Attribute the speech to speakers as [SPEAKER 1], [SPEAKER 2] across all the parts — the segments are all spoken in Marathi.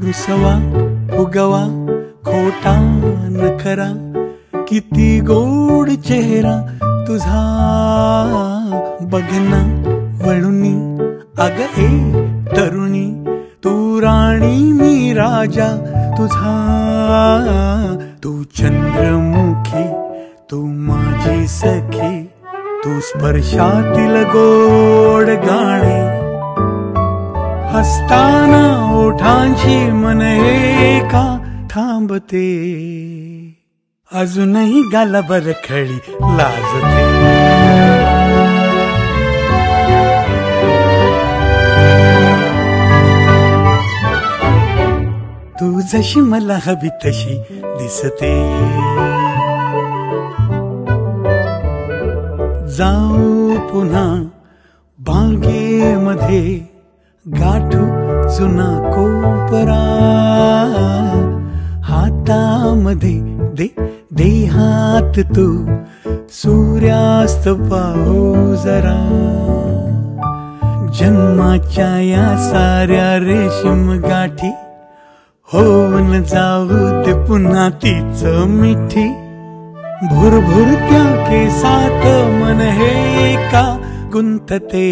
[SPEAKER 1] रुसवा फुगवा खोटा नखरा किती गोड चेहरा तुझा बघना वळुनी अग ए तरुणी तू राणी मी राजा तुझा तू चंद्रमुखी तू माझी सखी तू स्पर्शातील गोड गाणे हसताना ओठांची मन एका थांबते अजूनही गालावर खळी लाजते तू जशी मला हवी तशी दिसते जाऊ पुन्हा बागेमध्ये गाठू जुना कोपरा हातामध्ये दे हात तू सूर्यास्त पाहू जरा जन्माच्या या साऱ्या रेशीम गाठी होऊन जाऊ दे पुन्हा तीच मिठी भुरभुरत्या केसात मन हे का गुंतते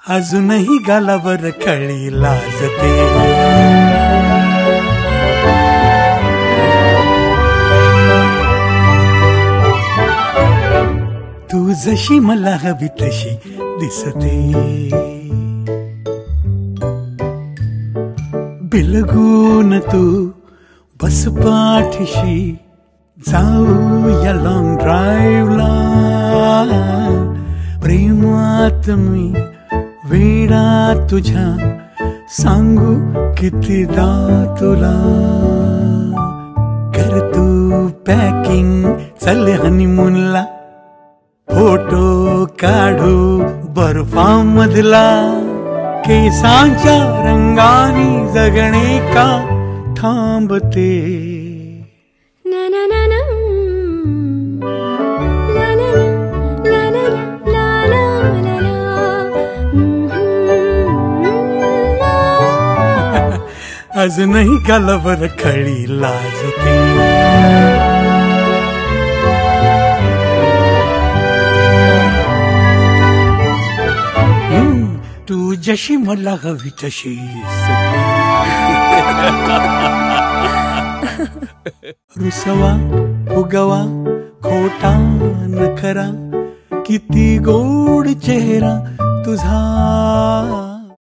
[SPEAKER 1] अजूनही गालावर खळी लाजते तू जशी मला हवी तशी दिसते बिलगून तू बस पाठीशी जाऊ या लॉंग ड्राईव्हला प्रेमात मी वेडा तुझ्या सांगू कितीदा तुला कर तू पॅकिंग चल हनीमूनला फोटो काढू बर्फामधला केसांच्या रंगानी जगणे का थांबते
[SPEAKER 2] ना ना ना ना ला ला ला ला ला ला ला
[SPEAKER 1] अजूनही गालावर खळी लाजते तू जशी मला हवी तशी रुसवा फुगवा खोटा नखरा किती गोड चेहरा तुझा